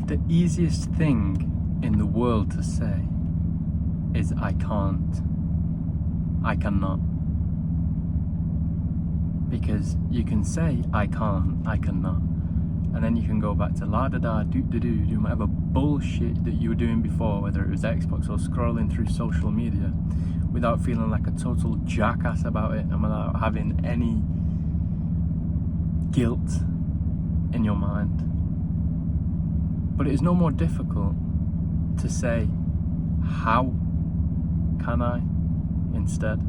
The easiest thing in the world to say is I can't, I cannot. Because you can say I can't, I cannot, and then you can go back to la-da-da, do-do-do, do whatever bullshit that you were doing before, whether it was Xbox or scrolling through social media, without feeling like a total jackass about it and without having any guilt in your mind. But it is no more difficult to say, how can I, instead?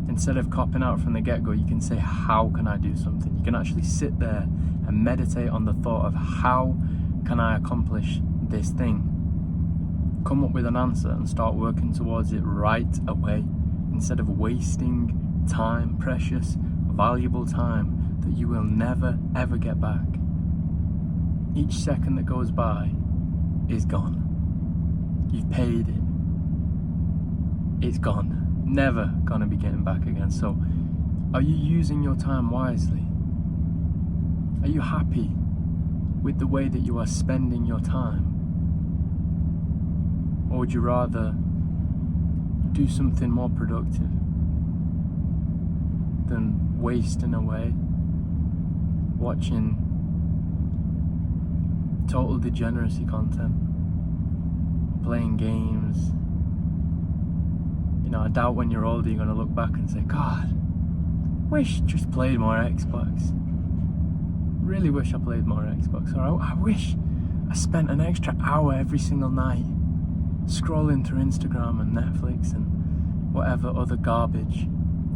Instead of copping out from the get-go, you can say, how can I do something? You can actually sit there and meditate on the thought of how can I accomplish this thing? Come up with an answer and start working towards it right away, instead of wasting time, precious, valuable time that you will never ever get back. Each second that goes by is gone. You've paid it. It's gone. Never gonna be getting back again. So are you using your time wisely? Are you happy with the way that you are spending your time? Or would you rather do something more productive than wasting away watching total degeneracy content, playing games? You know, I doubt when you're older you're going to look back and say, God, wish I just played more Xbox. Really wish I played more Xbox. Or I wish I spent an extra hour every single night scrolling through Instagram and Netflix and whatever other garbage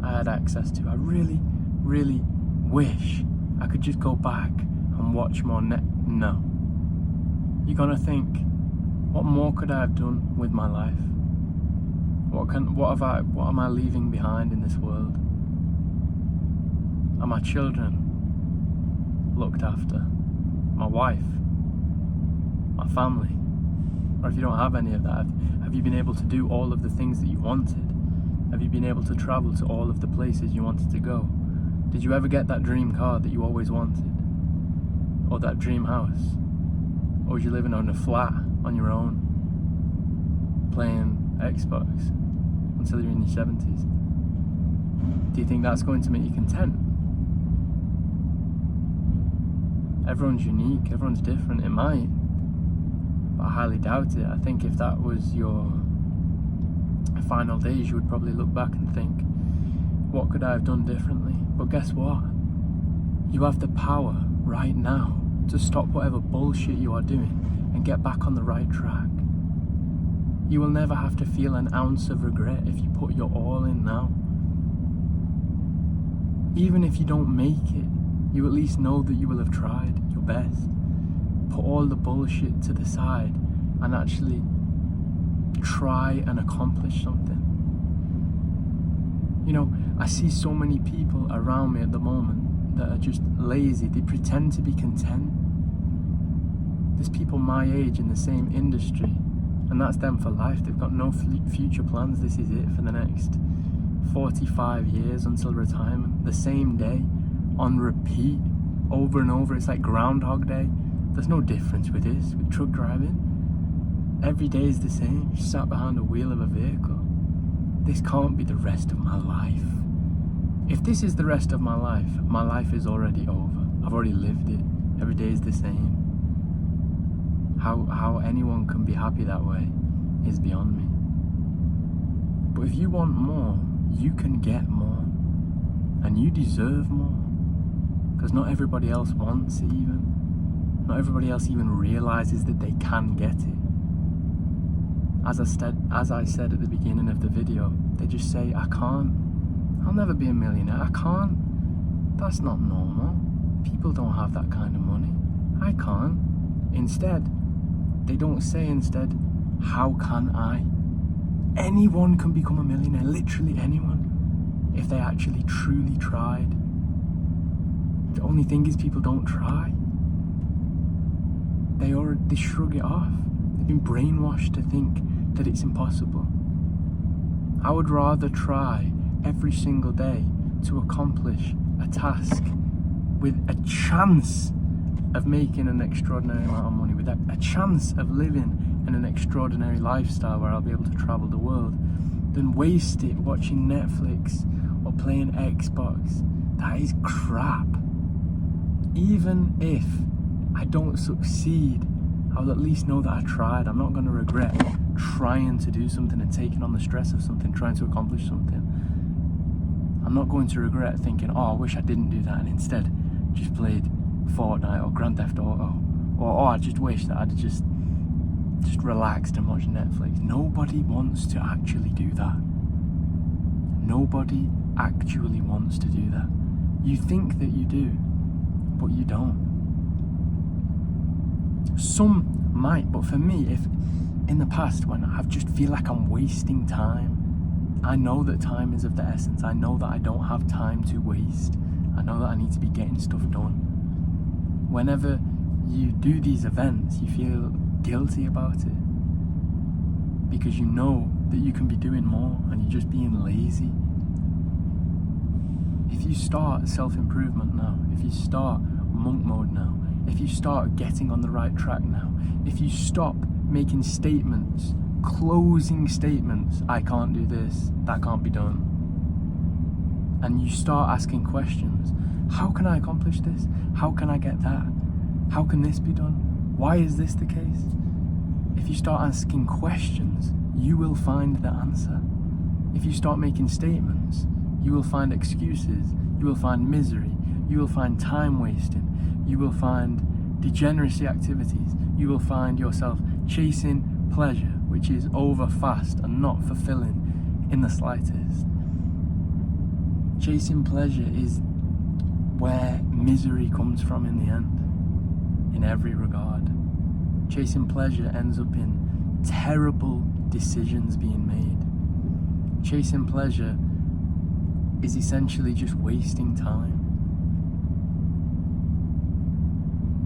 I had access to. I really, really wish I could just go back and watch more No. You're going to think, what more could I have done with my life? What am I leaving behind in this world? Are my children looked after? My wife? My family? Or if you don't have any of that, have you been able to do all of the things that you wanted? Have you been able to travel to all of the places you wanted to go? Did you ever get that dream car that you always wanted? Or that dream house? Or was you living on a flat on your own, playing Xbox until you're in your 70s? Do you think that's going to make you content? Everyone's unique, everyone's different. It might, but I highly doubt it. I think if that was your final days, you would probably look back and think, what could I have done differently? But guess what? You have the power right now to stop whatever bullshit you are doing and get back on the right track. You will never have to feel an ounce of regret if you put your all in now. Even if you don't make it, you at least know that you will have tried your best. Put all the bullshit to the side and actually try and accomplish something. You know, I see so many people around me at the moment that are just lazy. They pretend to be content. There's people my age in the same industry, and that's them for life. They've got no future plans. This is it for the next 45 years until retirement. The same day, on repeat, over and over. It's like Groundhog Day. There's no difference with this, with truck driving. Every day is the same. You sat behind the wheel of a vehicle. This can't be the rest of my life. If this is the rest of my life is already over. I've already lived it. Every day is the same. How anyone can be happy that way is beyond me. But if you want more, you can get more. And you deserve more. Because not everybody else wants it even. Not everybody else even realizes that they can get it. As I said at the beginning of the video, they just say, I can't. I'll never be a millionaire. I can't. That's not normal. People don't have that kind of money. I can't. Instead, they don't say how can I? Anyone can become a millionaire, literally anyone, if they actually truly tried. The only thing is people don't try. They shrug it off. They've been brainwashed to think that it's impossible. I would rather try every single day to accomplish a task with a chance of making an extraordinary amount of money, with a chance of living in an extraordinary lifestyle where I'll be able to travel the world, than waste it watching Netflix or playing Xbox. That is crap. Even if I don't succeed, I'll at least know that I tried. I'm not going to regret trying to do something and taking on the stress of something, trying to accomplish something. I'm not going to regret thinking, oh, I wish I didn't do that and instead just played Fortnite or Grand Theft Auto, or oh, I just wish that I'd just relaxed and watched Netflix. Nobody wants to actually do that. Nobody actually wants to do that. You think that you do, but you don't. Some might, but for me, if in the past when I just feel like I'm wasting time, I know that time is of the essence. I know that I don't have time to waste. I know that I need to be getting stuff done. Whenever you do these events, you feel guilty about it because you know that you can be doing more and you're just being lazy. If you start self-improvement now, if you start monk mode now, if you start getting on the right track now, if you stop making statements, closing statements, I can't do this, that can't be done, and you start asking questions, how can I accomplish this? How can I get that? How can this be done? Why is this the case? If you start asking questions, you will find the answer. If you start making statements, you will find excuses, you will find misery, you will find time wasting, you will find degeneracy activities, you will find yourself chasing pleasure, which is over fast and not fulfilling in the slightest. Chasing pleasure is where misery comes from in the end, in every regard. Chasing pleasure ends up in terrible decisions being made. Chasing pleasure is essentially just wasting time.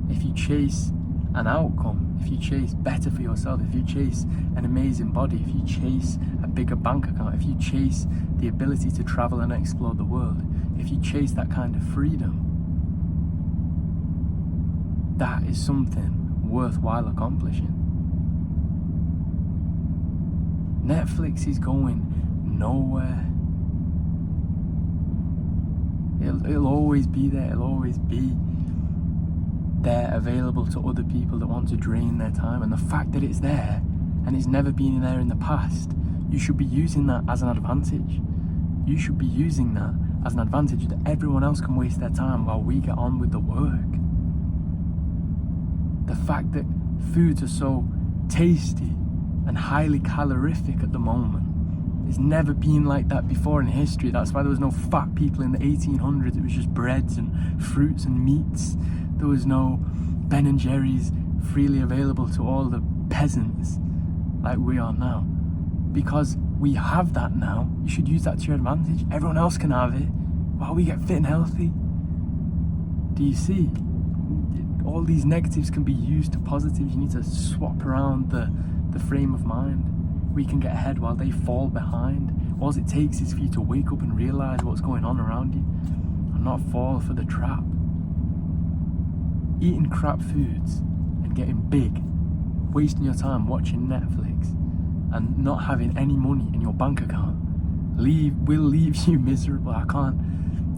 If you chase an outcome, if you chase better for yourself, if you chase an amazing body, if you chase a bigger bank account, if you chase the ability to travel and explore the world, if you chase that kind of freedom, that is something worthwhile accomplishing. Netflix is going nowhere. It'll always be there. It'll always be there, available to other people that want to drain their time. And the fact that it's there and it's never been there in the past, you should be using that as an advantage. You should be using that as an advantage that everyone else can waste their time while we get on with the work. The fact that foods are so tasty and highly calorific at the moment, it's never been like that before in history. That's why there was no fat people in the 1800s. It was just breads and fruits and meats. There was no Ben and Jerry's freely available to all the peasants like we are now. Because we have that now, you should use that to your advantage. Everyone else can have it while we get fit and healthy. Do you see? All these negatives can be used to positives. You need to swap around the frame of mind. We can get ahead while they fall behind. All it takes is for you to wake up and realize what's going on around you and not fall for the trap. Eating crap foods and getting big, wasting your time watching Netflix and not having any money in your bank account will leave you miserable.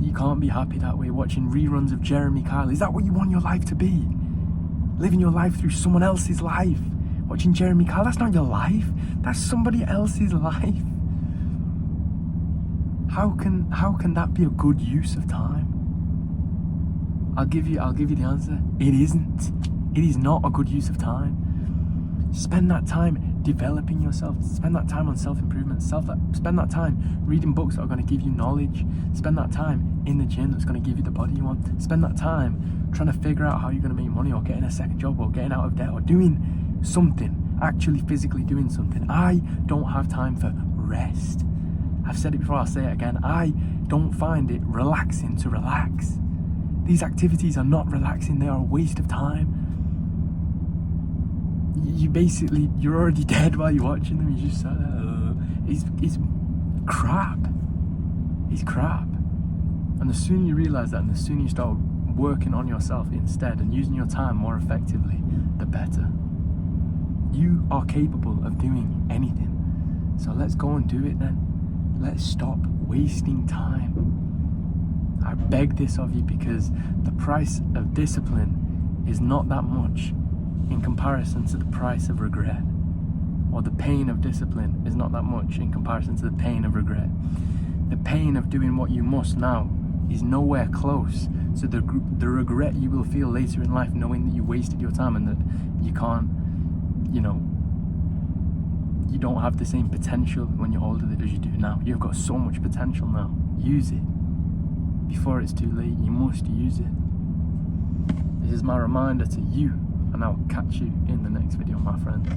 You can't be happy that way, watching reruns of Jeremy Kyle. Is that what you want your life to be? Living your life through someone else's life? Watching Jeremy Kyle, that's not your life. That's somebody else's life. How can that be a good use of time? I'll give you the answer. It isn't. It is not a good use of time. Spend that time developing yourself. Spend that time on self-improvement. Spend that time reading books that are going to give you knowledge. Spend that time in the gym that's going to give you the body you want. Spend that time trying to figure out how you're going to make money, or getting a second job, or getting out of debt, or doing something, actually physically doing something. I don't have time for rest. I've said it before, I'll say it again. I don't find it relaxing to relax. These activities are not relaxing, they are a waste of time. You're already dead while you're watching them. You just sat there. It's crap. It's crap. And the sooner you realise that, and the sooner you start working on yourself instead and using your time more effectively, the better. You are capable of doing anything. So let's go and do it then. Let's stop wasting time. I beg this of you because the price of discipline is not that much in comparison to the price of regret. Or the pain of discipline is not that much in comparison to the pain of regret. The pain of doing what you must now is nowhere close to the regret you will feel later in life, knowing that you wasted your time and that you can't, you don't have the same potential when you're older as you do now. You've got so much potential now. Use it before it's too late. You must use it. This is my reminder to you, and I'll catch you in the next video, my friends.